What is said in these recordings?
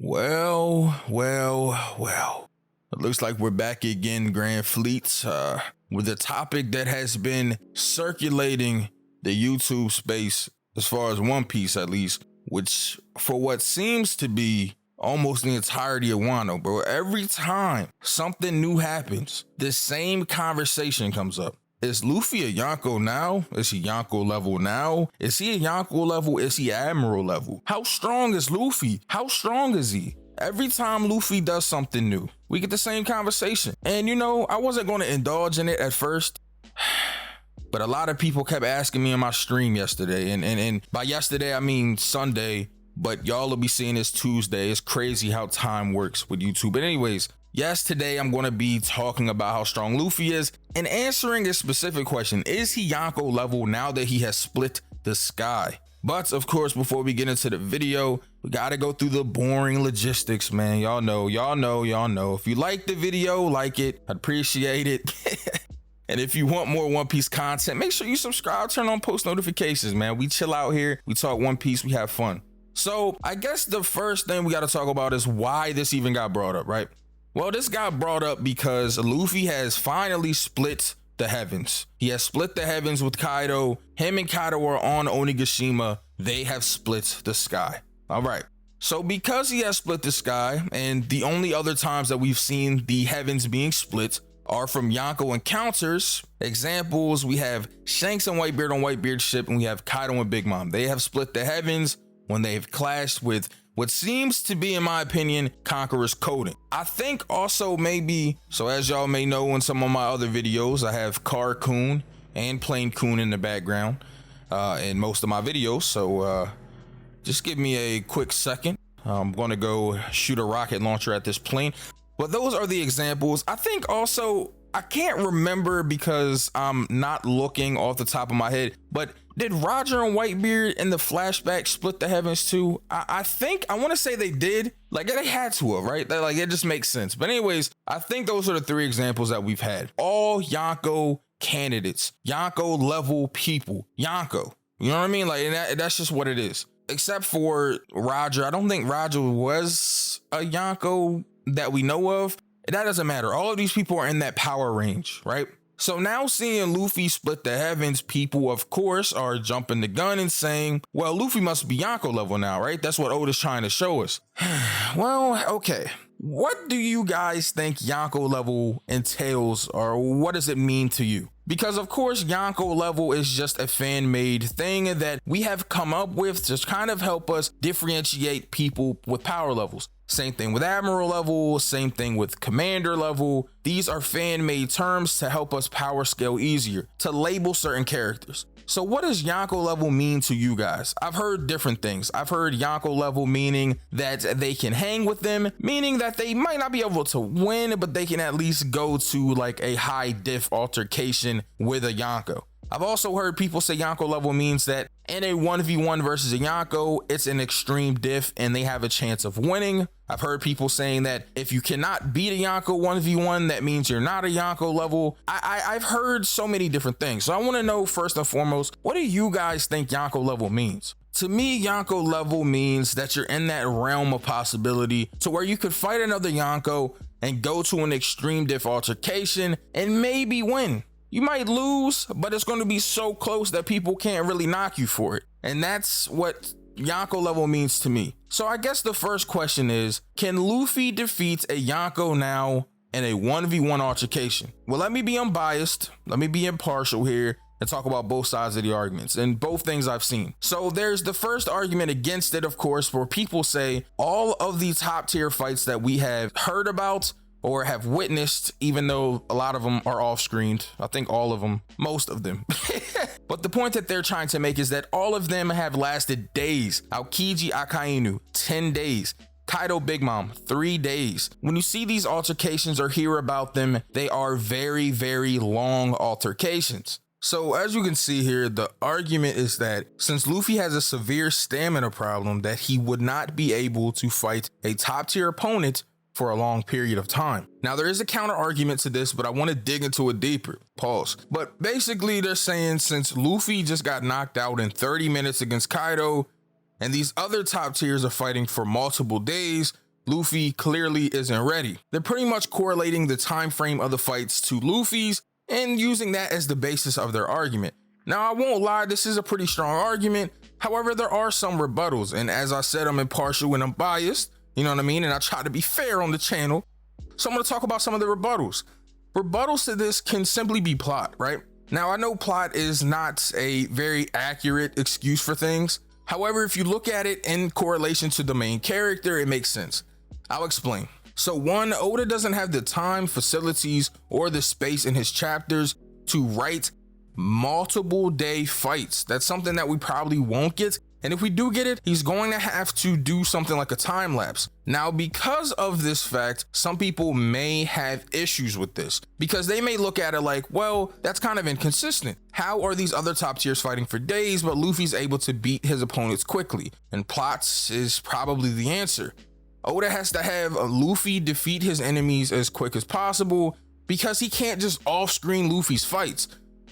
Well. It looks like we're back again, Grand Fleets, with a topic that has been circulating the YouTube space, as far as One Piece at least, which for what seems to be almost the entirety of Wano, bro. Every time something new happens, the same conversation comes up. Is Luffy a Yonko now? Is he Yonko level now? Is he a Yonko level? Is he Admiral level? How strong is Luffy? How strong is he? Every time Luffy does something new, we get the same conversation. And you know, I wasn't going to indulge in it at first, but a lot of people kept asking me in my stream yesterday. And by yesterday, I mean Sunday, but y'all will be seeing this Tuesday. It's crazy how time works with YouTube. But anyways, yes, today I'm going to be talking about how strong Luffy is and answering a specific question. Is he Yonko level now that he has split the sky? But of course, before we get into the video, we got to go through the boring logistics, man. Y'all know. If you like the video, like it. I'd appreciate it. And if you want more One Piece content, make sure you subscribe, turn on post notifications, man. We chill out here. We talk One Piece. We have fun. So I guess the first thing we got to talk about is why this even got brought up, right? Well, this got brought up because Luffy has finally split the heavens. He has split the heavens with Kaido. Him and Kaido are on Onigashima. They have split the sky. All right. So because he has split the sky, and the only other times that we've seen the heavens being split are from Yonko encounters. Examples, we have Shanks and Whitebeard on Whitebeard's ship, and we have Kaido and Big Mom. They have split the heavens when they've clashed with what seems to be, in my opinion, Conqueror's coding. I think also maybe, so as y'all may know in some of my other videos, I have Car Coon and Plane Coon in the background in most of my videos. So just give me a quick second. I'm gonna go shoot a rocket launcher at this plane. But those are the examples. I think also, I can't remember because I'm not looking off the top of my head, but did Roger and Whitebeard in the flashback split the heavens too? I think, I want to say they did. Like, they had to have, right? Like, it just makes sense. But anyways, I think those are the three examples that we've had. All Yonko candidates, Yonko level people, Yonko. You know what I mean? Like, that's just what it is. Except for Roger. I don't think Roger was a Yonko that we know of. That doesn't matter. All of these people are in that power range, right? So now seeing Luffy split the heavens, people, of course, are jumping the gun and saying, well, Luffy must be Yonko level now, right? That's what Oda's trying to show us. Well, okay. What do you guys think Yonko level entails, or what does it mean to you? Because of course, Yonko level is just a fan-made thing that we have come up with to kind of help us differentiate people with power levels. Same thing with Admiral level, same thing with Commander level. These are fan-made terms to help us power scale easier, to label certain characters. So what does Yonko level mean to you guys? I've heard different things. I've heard Yonko level meaning that they can hang with them, meaning that they might not be able to win, but they can at least go to like a high diff altercation with a Yonko. I've also heard people say Yonko level means that in a 1v1 versus a Yonko, it's an extreme diff and they have a chance of winning. I've heard people saying that if you cannot beat a Yonko 1v1, that means you're not a Yonko level. I've heard so many different things. So I want to know first and foremost, what do you guys think Yonko level means? To me, Yonko level means that you're in that realm of possibility to where you could fight another Yonko and go to an extreme diff altercation and maybe win. You might lose, but it's going to be so close that people can't really knock you for it. And that's what Yonko level means to me. So I guess the first question is, can Luffy defeat a Yonko now in a 1v1 altercation? Well, let me be unbiased. Let me be impartial here and talk about both sides of the arguments and both things I've seen. So there's the first argument against it, of course, where people say all of these top tier fights that we have heard about or have witnessed, even though a lot of them are off screened. I think all of them, most of them. But the point that they're trying to make is that all of them have lasted days. Aokiji Akainu, 10 days. Kaido Big Mom, 3 days. When you see these altercations or hear about them, they are very, very long altercations. So as you can see here, the argument is that since Luffy has a severe stamina problem, that he would not be able to fight a top tier opponent for a long period of time. Now, there is a counter argument to this, but I want to dig into it deeper. Pause. But basically, they're saying since Luffy just got knocked out in 30 minutes against Kaido, and these other top tiers are fighting for multiple days, Luffy clearly isn't ready. They're pretty much correlating the time frame of the fights to Luffy's and using that as the basis of their argument. Now, I won't lie, this is a pretty strong argument. However, there are some rebuttals, and as I said, I'm impartial and I'm biased, you know what I mean? And I try to be fair on the channel. So I'm going to talk about some of the rebuttals. Rebuttals to this can simply be plot, right? Now, I know plot is not a very accurate excuse for things. However, if you look at it in correlation to the main character, it makes sense. I'll explain. So one, Oda doesn't have the time, facilities, or the space in his chapters to write multiple day fights. That's something that we probably won't get. And if we do get it, he's going to have to do something like a time lapse. Now, because of this fact, some people may have issues with this because they may look at it like, well, that's kind of inconsistent. How are these other top tiers fighting for days, but Luffy's able to beat his opponents quickly? And plots is probably the answer. Oda has to have Luffy defeat his enemies as quick as possible because he can't just off-screen Luffy's fights.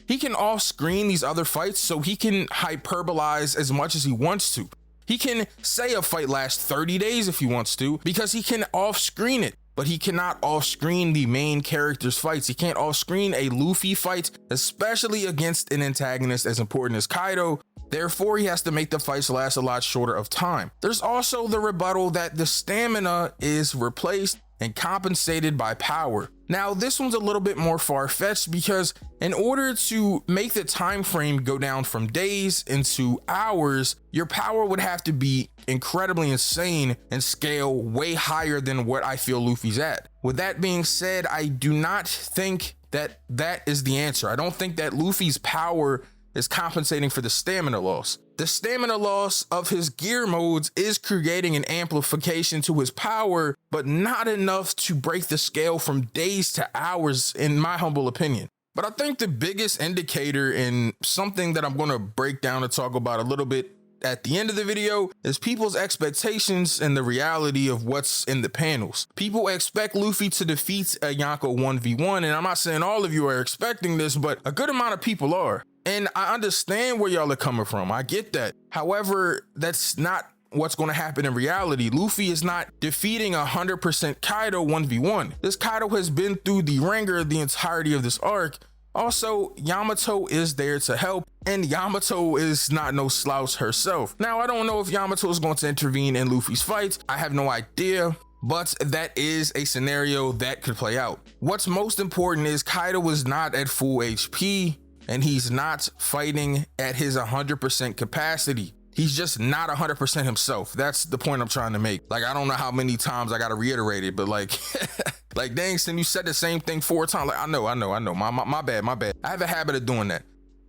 He can off-screen these other fights so he can hyperbolize as much as he wants to. He can say a fight lasts 30 days if he wants to because he can off-screen it, but he cannot off-screen the main character's fights. He can't off-screen a Luffy fight, especially against an antagonist as important as Kaido. Therefore, he has to make the fights last a lot shorter of time. There's also the rebuttal that the stamina is replaced and compensated by power. Now, this one's a little bit more far-fetched because in order to make the time frame go down from days into hours, your power would have to be incredibly insane and scale way higher than what I feel Luffy's at. With that being said, I do not think that that is the answer. I don't think that Luffy's power is compensating for the stamina loss. The stamina loss of his gear modes is creating an amplification to his power, but not enough to break the scale from days to hours, in my humble opinion. But I think the biggest indicator, and something that I'm going to break down and talk about a little bit at the end of the video, is people's expectations and the reality of what's in the panels. People expect Luffy to defeat a Yonko 1v1, and I'm not saying all of you are expecting this, but a good amount of people are. And I understand where y'all are coming from. I get that. However, that's not what's going to happen in reality. Luffy is not defeating 100% Kaido 1v1. This Kaido has been through the ringer the entirety of this arc. Also, Yamato is there to help, and Yamato is not no slouch herself. Now, I don't know if Yamato is going to intervene in Luffy's fights. I have no idea, but that is a scenario that could play out. What's most important is Kaido is not at full HP, and he's not fighting at his 100% capacity. He's just not 100% himself. That's the point I'm trying to make. Like, I don't know how many times I got to reiterate it, but like, like, dang, Sim, you said the same thing 4 times. Like, I know. My bad. I have a habit of doing that.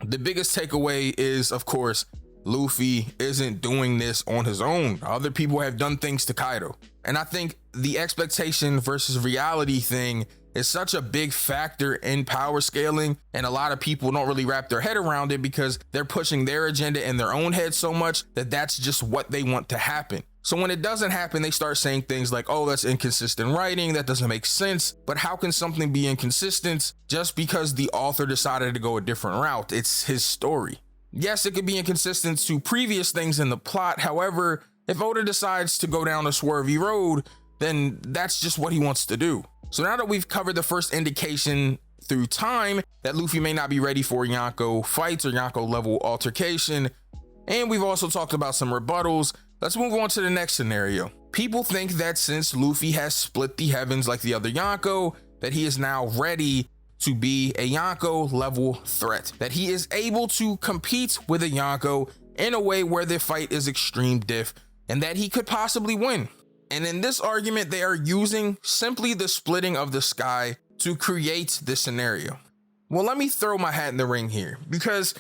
The biggest takeaway is, of course, Luffy isn't doing this on his own. Other people have done things to Kaido. And I think the expectation versus reality thing is such a big factor in power scaling, and a lot of people don't really wrap their head around it because they're pushing their agenda in their own head so much that that's just what they want to happen. So when it doesn't happen, they start saying things like, oh, that's inconsistent writing, that doesn't make sense. But how can something be inconsistent just because the author decided to go a different route? It's his story. Yes, it could be inconsistent to previous things in the plot. However, if Oda decides to go down a swervy road, then that's just what he wants to do. So now that we've covered the first indication through time that Luffy may not be ready for Yonko fights or Yonko level altercation, and we've also talked about some rebuttals, let's move on to the next scenario. People think that since Luffy has split the heavens like the other Yonko, that he is now ready to be a Yonko level threat, that he is able to compete with a Yonko in a way where the fight is extreme diff, and that he could possibly win. And in this argument, they are using simply the splitting of the sky to create this scenario. Well, let me throw my hat in the ring here, because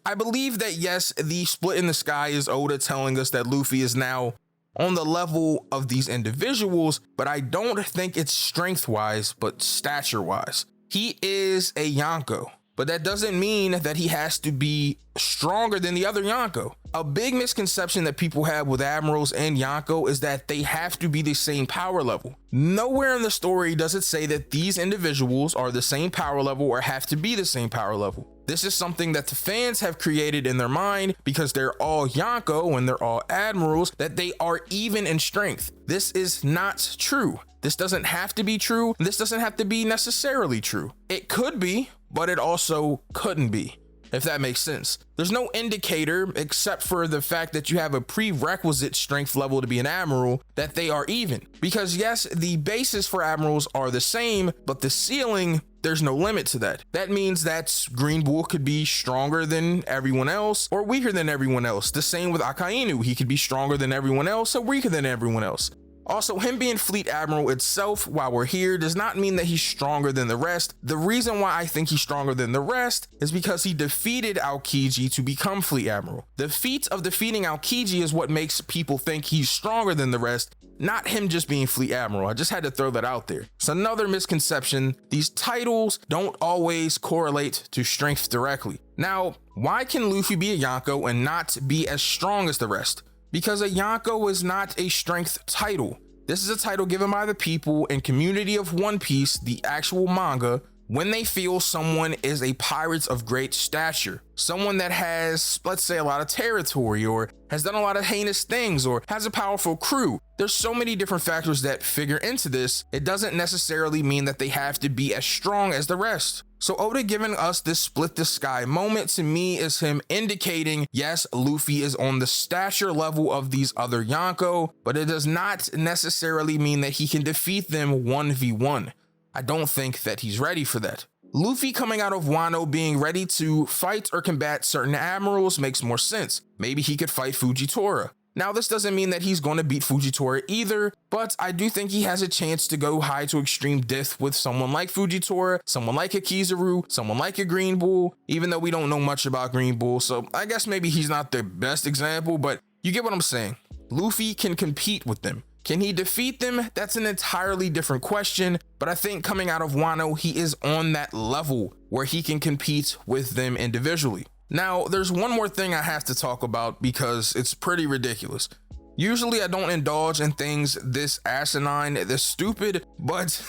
I believe that, yes, the split in the sky is Oda telling us that Luffy is now on the level of these individuals, but I don't think it's strength-wise, but stature-wise. He is a Yonko, but that doesn't mean that he has to be stronger than the other Yonko. A big misconception that people have with admirals and Yonko is that they have to be the same power level. Nowhere in the story does it say that these individuals are the same power level or have to be the same power level. This is something that the fans have created in their mind because they're all Yonko and they're all admirals, that they are even in strength. This is not true. This doesn't have to be true. This doesn't have to be necessarily true. It could be, but it also couldn't be, if that makes sense. There's no indicator except for the fact that you have a prerequisite strength level to be an admiral that they are even. Because yes, the basis for admirals are the same, but the ceiling, there's no limit to that. That means that Green Bull could be stronger than everyone else or weaker than everyone else. The same with Akainu. He could be stronger than everyone else or weaker than everyone else. Also, him being Fleet Admiral itself while we're here does not mean that he's stronger than the rest. The reason why I think he's stronger than the rest is because he defeated Aokiji to become Fleet Admiral. The feat of defeating Aokiji is what makes people think he's stronger than the rest, not him just being Fleet Admiral. I just had to throw that out there. It's another misconception. These titles don't always correlate to strength directly. Now, why can Luffy be a Yonko and not be as strong as the rest? Because a Yonko is not a strength title. This is a title given by the people and community of One Piece, the actual manga, when they feel someone is a pirate of great stature. Someone that has, let's say, a lot of territory or has done a lot of heinous things or has a powerful crew. There's so many different factors that figure into this. It doesn't necessarily mean that they have to be as strong as the rest. So Oda giving us this split the sky moment to me is him indicating, yes, Luffy is on the stature level of these other Yonko, but it does not necessarily mean that he can defeat them 1v1. I don't think that he's ready for that. Luffy coming out of Wano being ready to fight or combat certain admirals makes more sense. Maybe he could fight Fujitora. Now, this doesn't mean that he's going to beat Fujitora either, but I do think he has a chance to go high to extreme death with someone like Fujitora, someone like a Kizaru, someone like a Green Bull, even though we don't know much about Green Bull, so I guess maybe he's not the best example, but you get what I'm saying. Luffy can compete with them. Can he defeat them? That's an entirely different question, but I think coming out of Wano, he is on that level where he can compete with them individually. Now, there's one more thing I have to talk about because it's pretty ridiculous. Usually I don't indulge in things this asinine, this stupid, but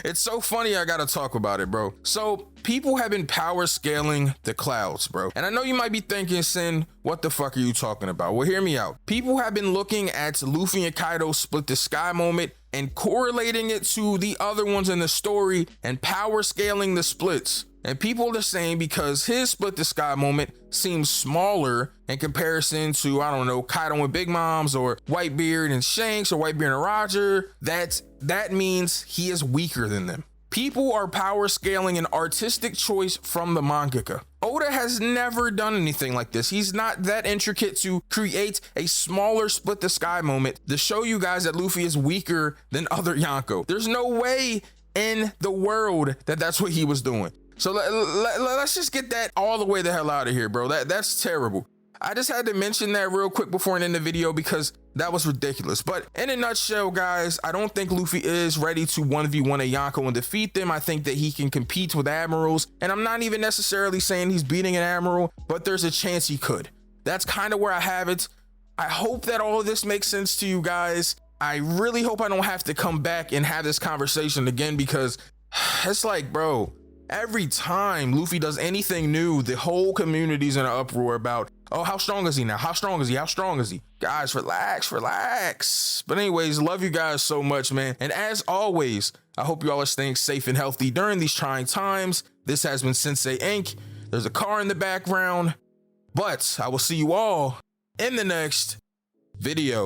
it's so funny I gotta talk about it, bro. So people have been power scaling the clouds, bro. And I know you might be thinking, Sin, what the fuck are you talking about? Well, hear me out. People have been looking at Luffy and Kaido split the sky moment and correlating it to the other ones in the story and power scaling the splits. And people are saying because his split the sky moment seems smaller in comparison to, I don't know, Kaido and Big Moms or Whitebeard and Shanks or Whitebeard and Roger, that means he is weaker than them. People are power scaling an artistic choice from the mangaka. Oda has never done anything like this. He's not that intricate to create a smaller split the sky moment to show you guys that Luffy is weaker than other Yonko. There's no way in the world that that's what he was doing. So let's just get that all the way the hell out of here, bro. That's terrible. I just had to mention that real quick before I end the video because that was ridiculous. But in a nutshell, guys, I don't think Luffy is ready to 1v1 a Yonko and defeat them. I think that he can compete with admirals. And I'm not even necessarily saying he's beating an admiral, but there's a chance he could. That's kind of where I have it. I hope that all of this makes sense to you guys. I really hope I don't have to come back and have this conversation again because it's like, bro, every time Luffy does anything new, the whole community's in an uproar about, oh, how strong is he now? How strong is he? How strong is he? Guys, relax. But anyways, love you guys so much, man. And as always, I hope you all are staying safe and healthy during these trying times. This has been Sensei Inc. There's a car in the background, but I will see you all in the next video.